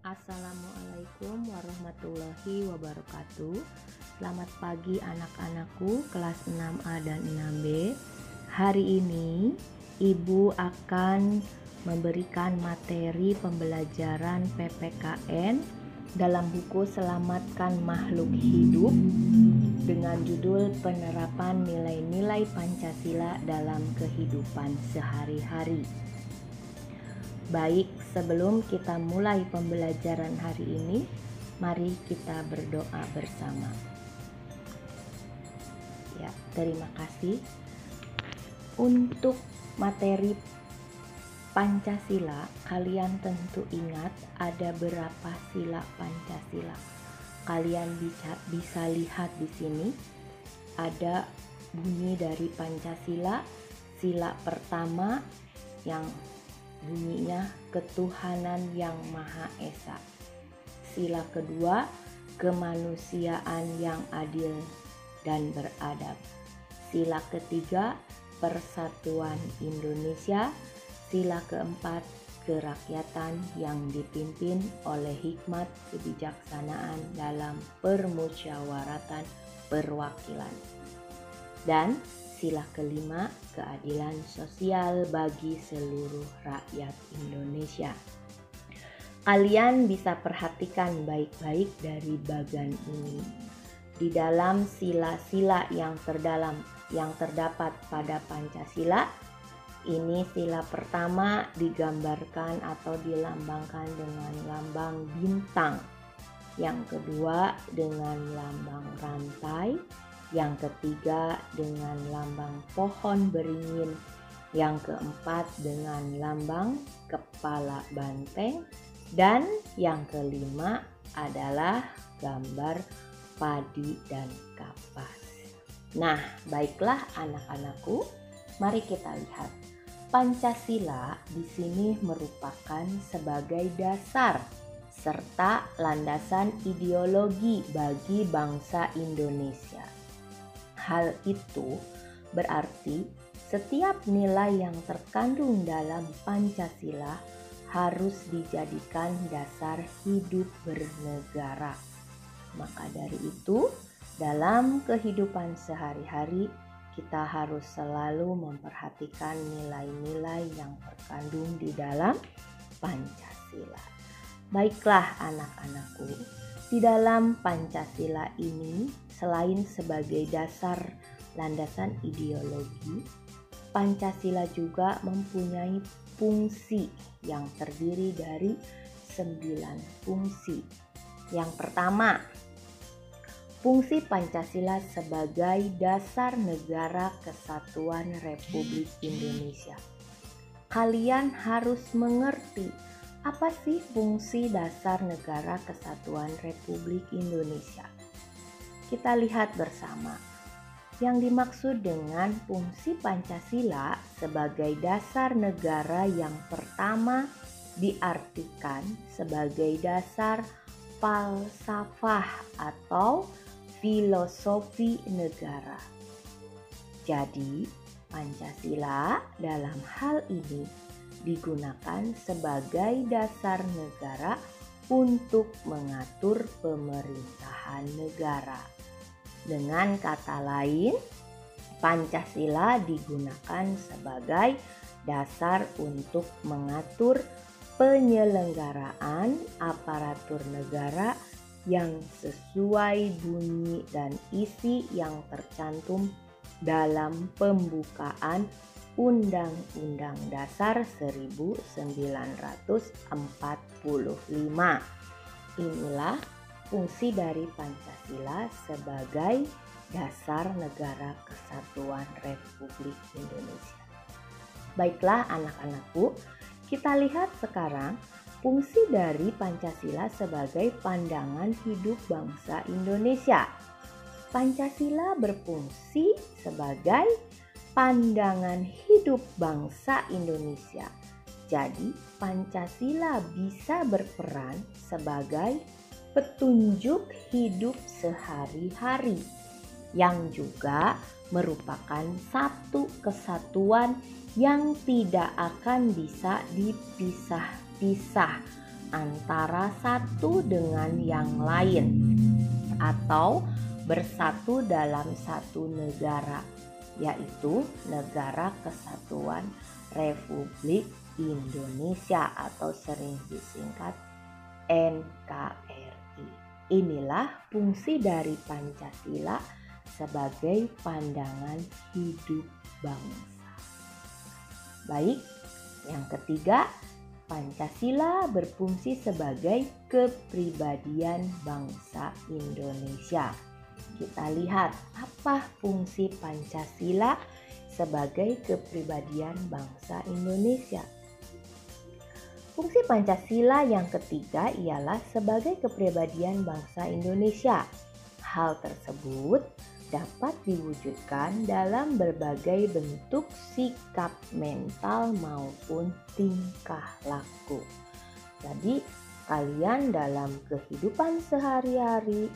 Assalamualaikum warahmatullahi wabarakatuh. Selamat pagi anak-anakku kelas 6A dan 6B. Hari ini Ibu akan memberikan materi pembelajaran PPKN dalam buku Selamatkan Makhluk Hidup dengan judul Penerapan Nilai-nilai Pancasila dalam Kehidupan Sehari-hari. Baik, sebelum kita mulai pembelajaran hari ini, mari kita berdoa bersama. Ya, terima kasih. Untuk materi Pancasila, kalian tentu ingat ada berapa sila Pancasila. Kalian bisa lihat di sini ada bunyi dari Pancasila. Sila pertama yang bunyinya ketuhanan yang Maha Esa. Sila kedua, kemanusiaan yang adil dan beradab. Sila ketiga, persatuan Indonesia. Sila keempat, kerakyatan yang dipimpin oleh hikmat kebijaksanaan dalam permusyawaratan perwakilan. Dan sila kelima, keadilan sosial bagi seluruh rakyat Indonesia. Kalian bisa perhatikan baik-baik dari bagan ini. Di dalam sila-sila yang terdapat pada Pancasila, ini sila pertama digambarkan atau dilambangkan dengan lambang bintang. Yang kedua dengan lambang rantai. Yang ketiga dengan lambang pohon beringin, yang keempat dengan lambang kepala banteng, dan yang kelima adalah gambar padi dan kapas. Nah, baiklah anak-anakku, mari kita lihat. Pancasila di sini merupakan sebagai dasar serta landasan ideologi bagi bangsa Indonesia. Hal itu berarti setiap nilai yang terkandung dalam Pancasila harus dijadikan dasar hidup bernegara. Maka dari itu, dalam kehidupan sehari-hari kita harus selalu memperhatikan nilai-nilai yang terkandung di dalam Pancasila. Baiklah anak-anakku, di dalam Pancasila ini, selain sebagai dasar landasan ideologi, Pancasila juga mempunyai fungsi yang terdiri dari 9 fungsi. Yang pertama, fungsi Pancasila sebagai dasar negara kesatuan Republik Indonesia. Kalian harus mengerti apa sih fungsi dasar negara kesatuan Republik Indonesia? Kita lihat bersama. Yang dimaksud dengan fungsi Pancasila sebagai dasar negara yang pertama diartikan sebagai dasar falsafah atau filosofi negara. Jadi, Pancasila dalam hal ini digunakan sebagai dasar negara untuk mengatur pemerintahan negara. Dengan kata lain, Pancasila digunakan sebagai dasar untuk mengatur penyelenggaraan aparatur negara yang sesuai bunyi dan isi yang tercantum dalam pembukaan Undang-Undang Dasar 1945. Inilah fungsi dari Pancasila sebagai dasar negara kesatuan Republik Indonesia. Baiklah anak-anakku, kita lihat sekarang fungsi dari Pancasila sebagai pandangan hidup bangsa Indonesia. Pancasila berfungsi sebagai pandangan hidup bangsa Indonesia. Jadi, Pancasila bisa berperan sebagai petunjuk hidup sehari-hari yang juga merupakan satu kesatuan yang tidak akan bisa dipisah-pisah antara satu dengan yang lain atau bersatu dalam satu negara, yaitu Negara Kesatuan Republik Indonesia atau sering disingkat NKRI. Inilah fungsi dari Pancasila sebagai pandangan hidup bangsa. Baik, yang ketiga, Pancasila berfungsi sebagai kepribadian bangsa Indonesia. Kita lihat apa fungsi Pancasila sebagai kepribadian bangsa Indonesia. Fungsi Pancasila yang ketiga ialah sebagai kepribadian bangsa Indonesia. Hal tersebut dapat diwujudkan dalam berbagai bentuk sikap mental maupun tingkah laku. Jadi, kalian dalam kehidupan sehari-hari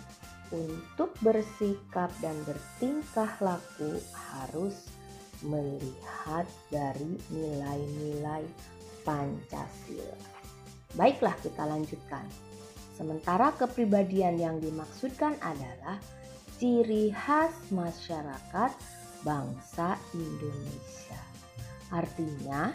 untuk bersikap dan bertingkah laku harus melihat dari nilai-nilai Pancasila. Baiklah, kita lanjutkan. Sementara kepribadian yang dimaksudkan adalah ciri khas masyarakat bangsa Indonesia. Artinya,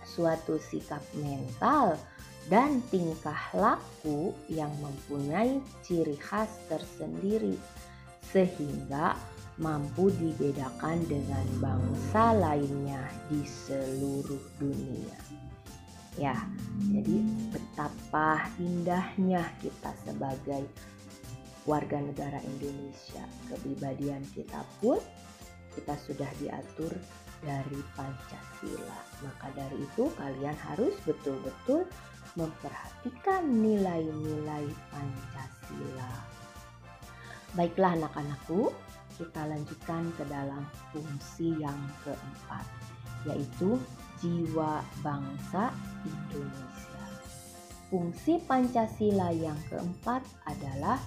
suatu sikap mental dan tingkah laku yang mempunyai ciri khas tersendiri sehingga mampu dibedakan dengan bangsa lainnya di seluruh dunia. Ya, jadi betapa indahnya kita sebagai warga negara Indonesia. Kepribadian kita pun kita sudah diatur dari Pancasila. Maka dari itu kalian harus betul-betul memperhatikan nilai-nilai Pancasila. Baiklah anak-anakku, kita lanjutkan ke dalam fungsi yang keempat, yaitu jiwa bangsa Indonesia. Fungsi Pancasila yang keempat adalah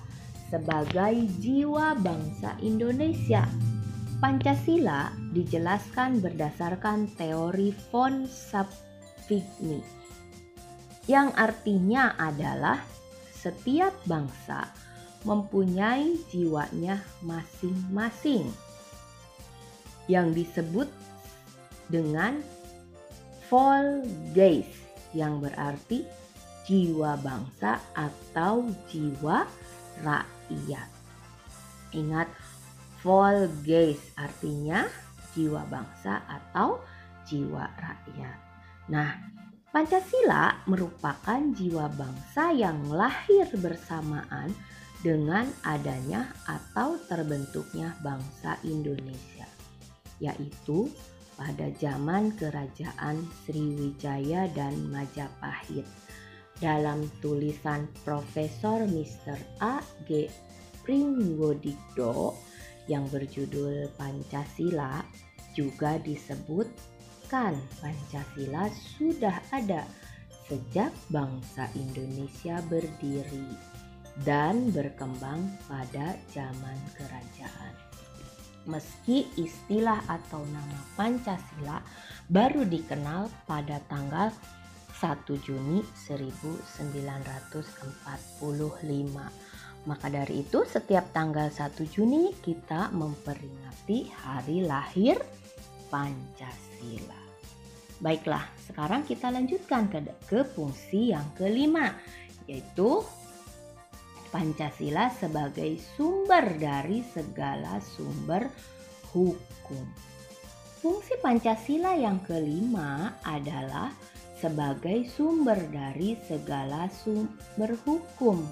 sebagai jiwa bangsa Indonesia. Pancasila dijelaskan berdasarkan teori von Savigny, yang artinya adalah setiap bangsa mempunyai jiwanya masing-masing, yang disebut dengan Volksgeist, yang berarti jiwa bangsa atau jiwa rakyat. Ingat, Volksgeist artinya jiwa bangsa atau jiwa rakyat. Nah, Pancasila merupakan jiwa bangsa yang lahir bersamaan dengan adanya atau terbentuknya bangsa Indonesia, yaitu pada zaman Kerajaan Sriwijaya dan Majapahit. Dalam tulisan Profesor Mr. A. G. Pringgodikdo yang berjudul Pancasila juga disebutkan Pancasila sudah ada sejak bangsa Indonesia berdiri dan berkembang pada zaman kerajaan. Meski istilah atau nama Pancasila baru dikenal pada tanggal 1 Juni 1945. Maka dari itu setiap tanggal 1 Juni kita memperingati hari lahir Pancasila. Baiklah, sekarang kita lanjutkan ke fungsi yang kelima, yaitu Pancasila sebagai sumber dari segala sumber hukum. Fungsi Pancasila yang kelima adalah sebagai sumber dari segala sumber hukum.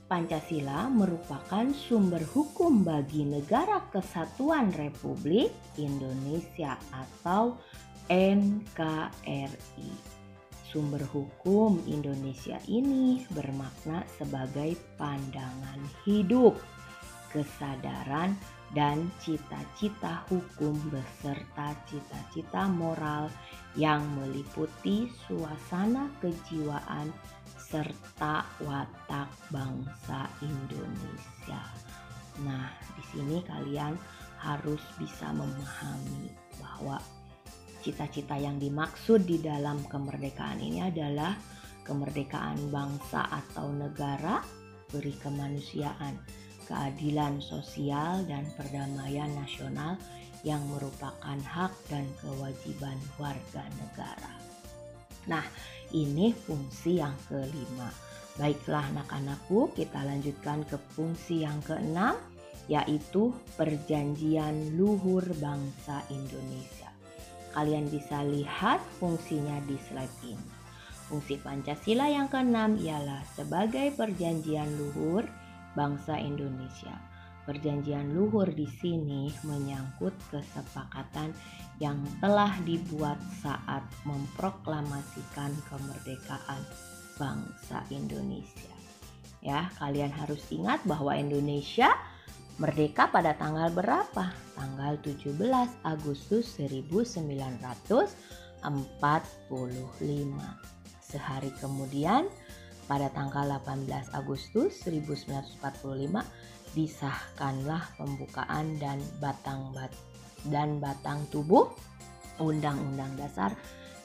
Pancasila merupakan sumber hukum bagi Negara Kesatuan Republik Indonesia atau NKRI. Sumber hukum Indonesia ini bermakna sebagai pandangan hidup, kesadaran, dan cita-cita hukum beserta cita-cita moral yang meliputi suasana kejiwaan serta watak bangsa Indonesia. Nah, di sini kalian harus bisa memahami bahwa cita-cita yang dimaksud di dalam kemerdekaan ini adalah kemerdekaan bangsa atau negara, peri kemanusiaan, keadilan sosial, dan perdamaian nasional yang merupakan hak dan kewajiban warga negara. Nah, ini fungsi yang kelima. Baiklah anak-anakku, kita lanjutkan ke fungsi yang keenam, yaitu Perjanjian Luhur Bangsa Indonesia. Kalian bisa lihat fungsinya di slide ini. Fungsi Pancasila yang keenam ialah sebagai perjanjian luhur bangsa Indonesia. Perjanjian luhur di sini menyangkut kesepakatan yang telah dibuat saat memproklamasikan kemerdekaan bangsa Indonesia. Ya, kalian harus ingat bahwa Indonesia merdeka pada tanggal berapa? Tanggal 17 Agustus 1945. Sehari kemudian, pada tanggal 18 Agustus 1945, disahkanlah pembukaan dan batang tubuh Undang-Undang Dasar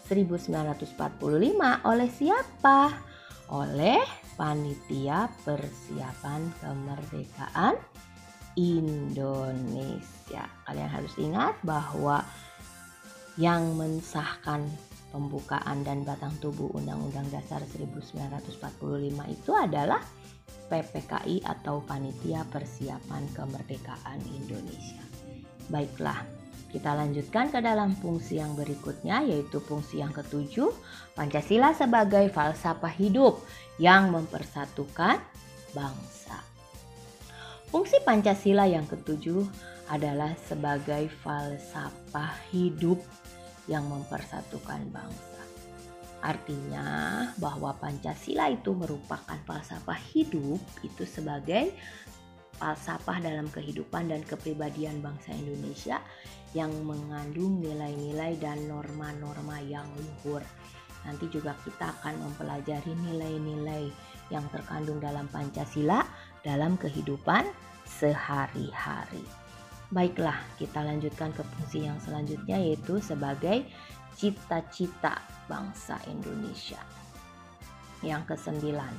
1945 oleh siapa? Oleh Panitia Persiapan Kemerdekaan Indonesia. Kalian harus ingat bahwa yang mensahkan pembukaan dan batang tubuh Undang-Undang Dasar 1945 itu adalah PPKI atau Panitia Persiapan Kemerdekaan Indonesia. Baiklah, kita lanjutkan ke dalam fungsi yang berikutnya, yaitu fungsi yang ketujuh, Pancasila sebagai falsafah hidup yang mempersatukan bangsa. Fungsi Pancasila yang ketujuh adalah sebagai falsafah hidup yang mempersatukan bangsa. Artinya bahwa Pancasila itu merupakan falsafah hidup itu sebagai falsafah dalam kehidupan dan kepribadian bangsa Indonesia yang mengandung nilai-nilai dan norma-norma yang luhur. Nanti juga kita akan mempelajari nilai-nilai yang terkandung dalam Pancasila dalam kehidupan sehari-hari. Baiklah, kita lanjutkan ke fungsi yang selanjutnya, yaitu sebagai cita-cita bangsa Indonesia. Yang kesembilan,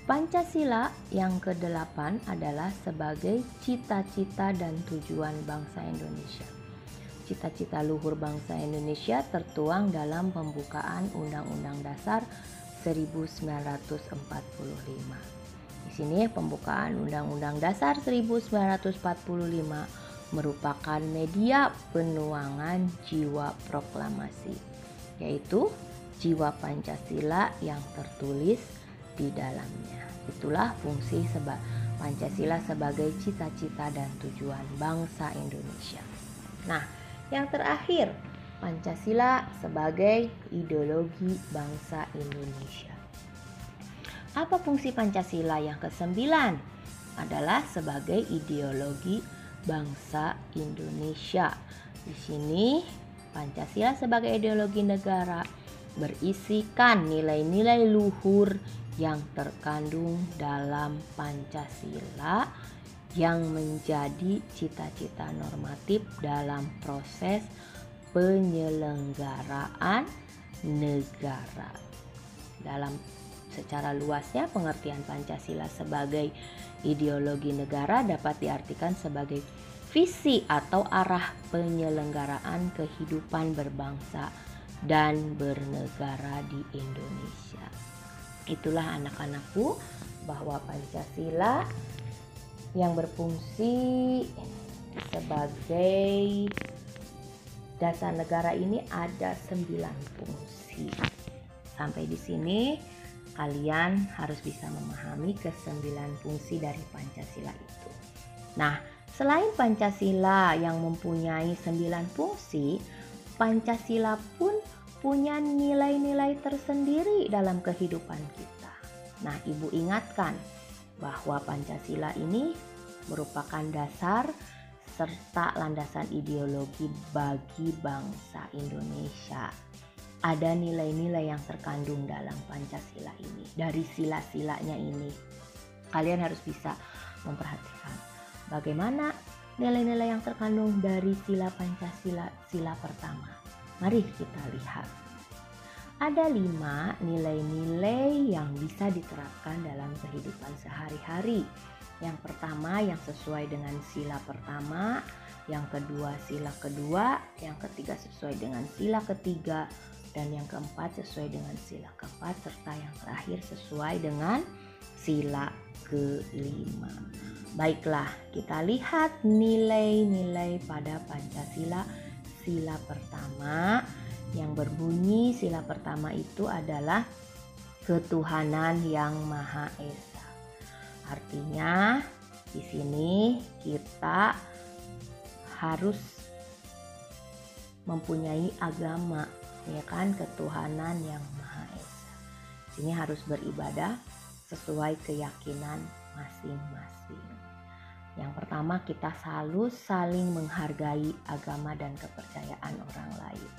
Pancasila yang kedelapan adalah sebagai cita-cita dan tujuan bangsa Indonesia. Cita-cita luhur bangsa Indonesia tertuang dalam pembukaan Undang-Undang Dasar 1945. Di sini pembukaan Undang-Undang Dasar 1945 merupakan media penuangan jiwa proklamasi, yaitu jiwa Pancasila yang tertulis di dalamnya. Itulah fungsi Pancasila sebagai cita-cita dan tujuan bangsa Indonesia. Nah, yang terakhir, Pancasila sebagai ideologi bangsa Indonesia. Apa fungsi Pancasila yang kesembilan? Adalah sebagai ideologi bangsa Indonesia. Di sini Pancasila sebagai ideologi negara berisikan nilai-nilai luhur yang terkandung dalam Pancasila yang menjadi cita-cita normatif dalam proses penyelenggaraan negara. Dalam secara luasnya, pengertian Pancasila sebagai ideologi negara dapat diartikan sebagai visi atau arah penyelenggaraan kehidupan berbangsa dan bernegara di Indonesia. Itulah anak-anakku, bahwa Pancasila yang berfungsi sebagai dasar negara ini ada 9 fungsi. Sampai di sini kalian harus bisa memahami ke-9 fungsi dari Pancasila itu. Nah, selain Pancasila yang mempunyai 9 fungsi, Pancasila pun punya nilai-nilai tersendiri dalam kehidupan kita. Nah, Ibu ingatkan bahwa Pancasila ini merupakan dasar serta landasan ideologi bagi bangsa Indonesia. Ada nilai-nilai yang terkandung dalam Pancasila ini. Dari sila-silanya ini, kalian harus bisa memperhatikan bagaimana nilai-nilai yang terkandung dari sila Pancasila. Sila pertama, Mari kita lihat. Ada 5 nilai-nilai yang bisa diterapkan dalam kehidupan sehari-hari. Yang pertama yang sesuai dengan sila pertama, yang kedua sila kedua, yang ketiga sesuai dengan sila ketiga, dan yang keempat sesuai dengan sila keempat, serta yang terakhir sesuai dengan sila kelima. Baiklah, kita lihat nilai-nilai pada Pancasila. Sila pertama yang berbunyi, sila pertama itu adalah ketuhanan yang Maha Esa. Artinya di sini kita harus mempunyai agama, ya kan, ketuhanan yang Maha Esa. Sini harus beribadah sesuai keyakinan masing-masing. Yang pertama, kita selalu saling menghargai agama dan kepercayaan orang lain,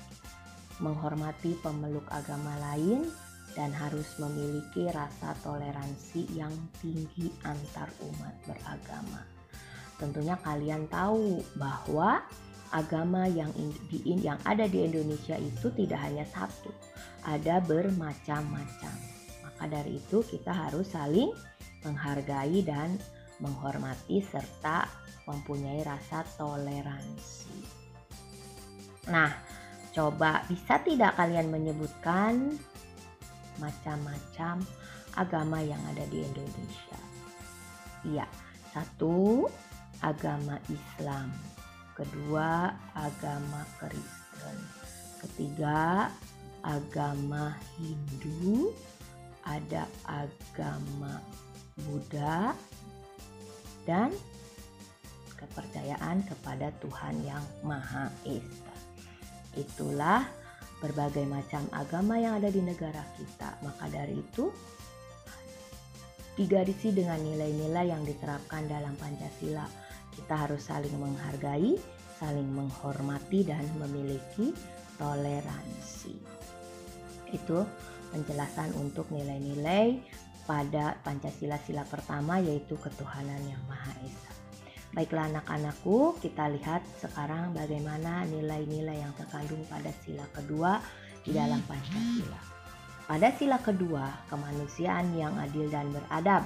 menghormati pemeluk agama lain, dan harus memiliki rasa toleransi yang tinggi antar umat beragama. Tentunya kalian tahu bahwa agama yang ada di Indonesia itu tidak hanya satu, ada bermacam-macam. Maka dari itu kita harus saling menghargai dan menghormati serta mempunyai rasa toleransi. Nah, coba bisa tidak kalian menyebutkan macam-macam agama yang ada di Indonesia? Iya, 1, agama Islam. Kedua, agama Kristen. Ketiga, agama Hindu. Ada agama Buddha. Dan kepercayaan kepada Tuhan yang Maha Esa. Itulah berbagai macam agama yang ada di negara kita. Maka dari itu digarisi dengan nilai-nilai yang diterapkan dalam Pancasila. Kita harus saling menghargai, saling menghormati, dan memiliki toleransi. Itu penjelasan untuk nilai-nilai pada Pancasila sila pertama, yaitu ketuhanan yang Maha Esa. Baiklah anak-anakku, kita lihat sekarang bagaimana nilai-nilai yang terkandung pada sila kedua di dalam Pancasila. Pada sila kedua, kemanusiaan yang adil dan beradab.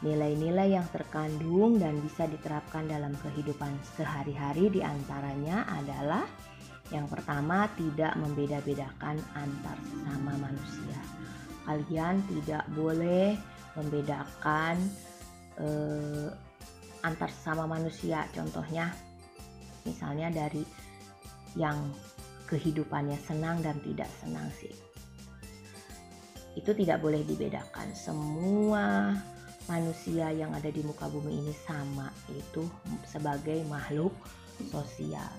Nilai-nilai yang terkandung dan bisa diterapkan dalam kehidupan sehari-hari diantaranya adalah yang pertama, tidak membeda-bedakan antar sesama manusia. Kalian tidak boleh membedakan antar sesama manusia. Contohnya misalnya dari yang kehidupannya senang dan tidak senang sih. Itu tidak boleh dibedakan. Semua manusia yang ada di muka bumi ini sama, itu sebagai makhluk sosial.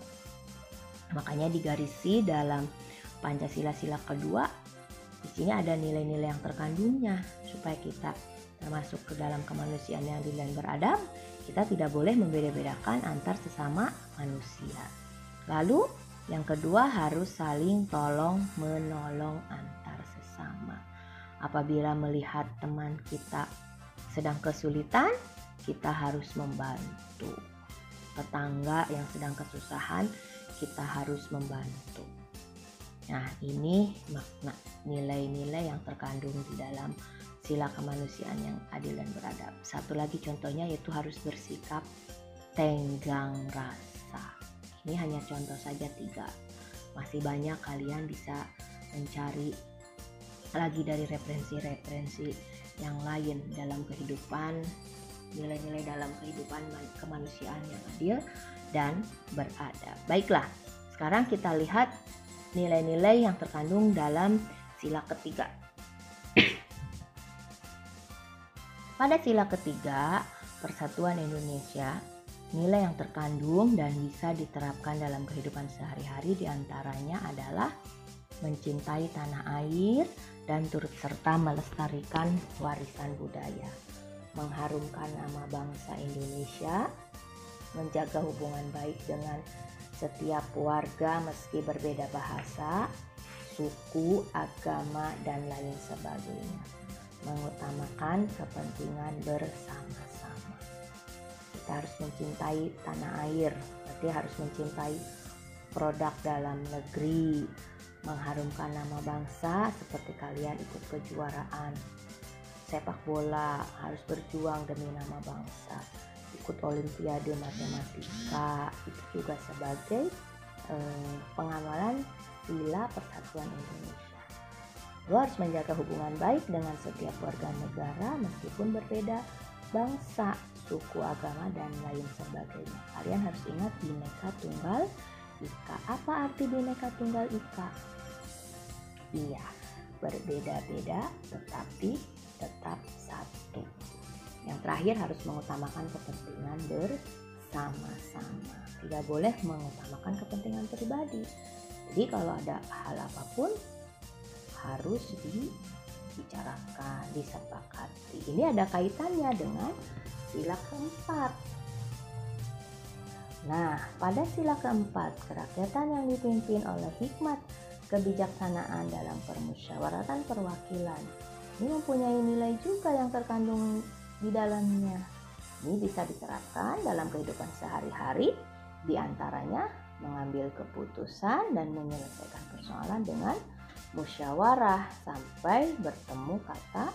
Makanya digarisi dalam Pancasila sila kedua. Di sini ada nilai-nilai yang terkandungnya supaya kita termasuk ke dalam kemanusiaan yang adil dan beradab. Kita tidak boleh membeda-bedakan antar sesama manusia. Lalu yang kedua, harus saling tolong menolong antar sesama. Apabila melihat teman kita sedang kesulitan, kita harus membantu. Tetangga yang sedang kesusahan, kita harus membantu. Nah, ini makna nilai-nilai yang terkandung di dalam sila kemanusiaan yang adil dan beradab. Satu lagi contohnya yaitu harus bersikap tenggang rasa. Ini hanya contoh saja 3. Masih banyak, kalian bisa mencari lagi dari referensi-referensi yang lain dalam kehidupan, nilai-nilai dalam kehidupan kemanusiaan yang adil dan beradab. Baiklah, sekarang kita lihat nilai-nilai yang terkandung dalam sila ketiga. Pada sila ketiga, Persatuan Indonesia, nilai yang terkandung dan bisa diterapkan dalam kehidupan sehari-hari diantaranya adalah mencintai tanah air dan turut serta melestarikan warisan budaya, mengharumkan nama bangsa Indonesia, menjaga hubungan baik dengan setiap warga meski berbeda bahasa, suku, agama, dan lain sebagainya. Mengutamakan kepentingan bersama-sama. Kita harus mencintai tanah air, berarti harus mencintai produk dalam negeri, mengharumkan nama bangsa seperti kalian ikut kejuaraan sepak bola, harus berjuang demi nama bangsa, ikut olimpiade matematika, itu juga sebagai pengamalan sila persatuan Indonesia. Lo harus menjaga hubungan baik dengan setiap warga negara meskipun berbeda bangsa, suku, agama, dan lain sebagainya. Kalian harus ingat Bhinneka Tunggal Ika. Apa arti Bhinneka Tunggal Ika? Iya, berbeda-beda tetapi tetap satu. Yang terakhir harus mengutamakan kepentingan bersama-sama. Tidak boleh mengutamakan kepentingan pribadi. Jadi kalau ada hal apapun harus dibicarakan, disepakati. Ini ada kaitannya dengan sila keempat. Nah, pada sila keempat, kerakyatan yang dipimpin oleh hikmat kebijaksanaan dalam permusyawaratan perwakilan. Ini mempunyai nilai juga yang terkandung di dalamnya. Ini bisa diterapkan dalam kehidupan sehari-hari, diantaranya mengambil keputusan dan menyelesaikan persoalan dengan musyawarah sampai bertemu kata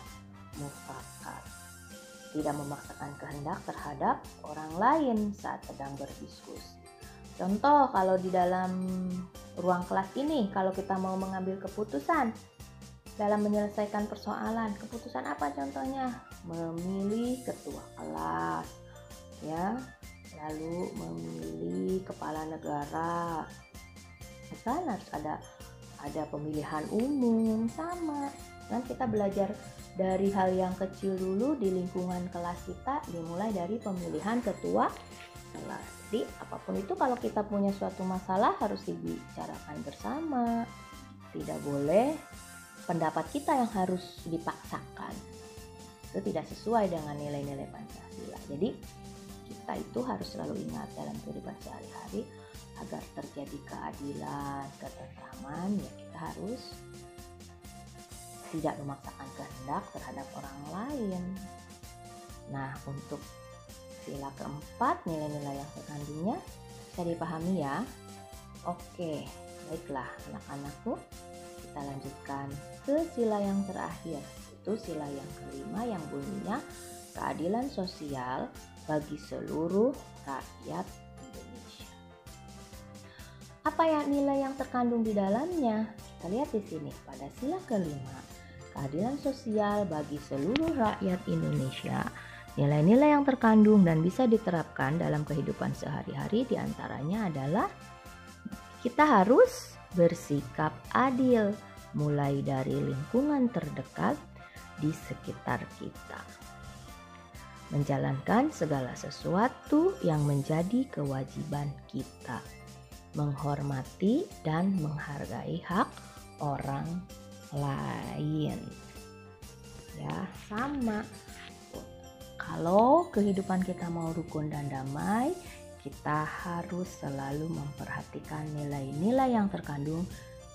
mufakat. Tidak memaksakan kehendak terhadap orang lain saat sedang berdiskusi. Contoh, kalau di dalam ruang kelas ini, kalau kita mau mengambil keputusan dalam menyelesaikan persoalan, keputusan apa contohnya? Memilih ketua kelas, ya, lalu memilih kepala negara, kan harus ada pemilihan umum, sama. Kan kita belajar dari hal yang kecil dulu di lingkungan kelas kita, dimulai dari pemilihan ketua kelas. Jadi apapun itu kalau kita punya suatu masalah harus dibicarakan bersama. Tidak boleh pendapat kita yang harus dipaksakan. Itu tidak sesuai dengan nilai-nilai Pancasila. Jadi kita itu harus selalu ingat dalam kehidupan sehari-hari agar terjadi keadilan, ketentraman, ya kita harus tidak memaksakan kehendak terhadap orang lain. Nah, untuk sila keempat, nilai-nilai yang terkandungnya bisa dipahami ya. Oke, baiklah anak-anakku, kita lanjutkan ke sila yang terakhir. Itu sila yang kelima yang bunyinya keadilan sosial bagi seluruh rakyat Indonesia. Apa ya nilai yang terkandung di dalamnya? Kita lihat di sini pada sila kelima, keadilan sosial bagi seluruh rakyat Indonesia. Nilai-nilai yang terkandung dan bisa diterapkan dalam kehidupan sehari-hari diantaranya adalah kita harus bersikap adil mulai dari lingkungan terdekat di sekitar kita. Menjalankan segala sesuatu yang menjadi kewajiban kita. Menghormati dan menghargai hak orang lain. Ya, sama. Kalau kehidupan kita mau rukun dan damai, kita harus selalu memperhatikan nilai-nilai yang terkandung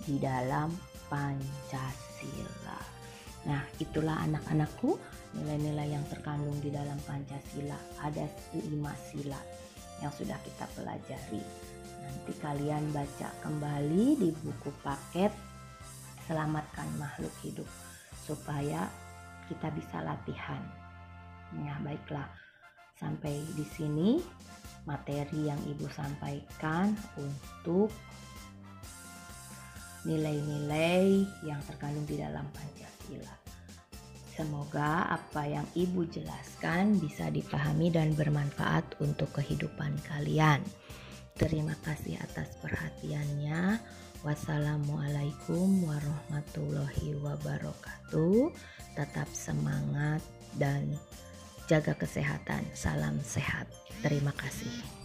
di dalam Pancasila. Nah, itulah anak-anakku, nilai-nilai yang terkandung di dalam Pancasila. Ada 5 sila yang sudah kita pelajari. Nanti kalian baca kembali di buku paket Selamatkan Makhluk Hidup supaya kita bisa latihan. Nah, baiklah. Sampai di sini materi yang Ibu sampaikan untuk nilai-nilai yang terkandung di dalam Pancasila. Semoga apa yang Ibu jelaskan bisa dipahami dan bermanfaat untuk kehidupan kalian. Terima kasih atas perhatiannya. Wassalamualaikum warahmatullahi wabarakatuh. Tetap semangat dan jaga kesehatan. Salam sehat. Terima kasih.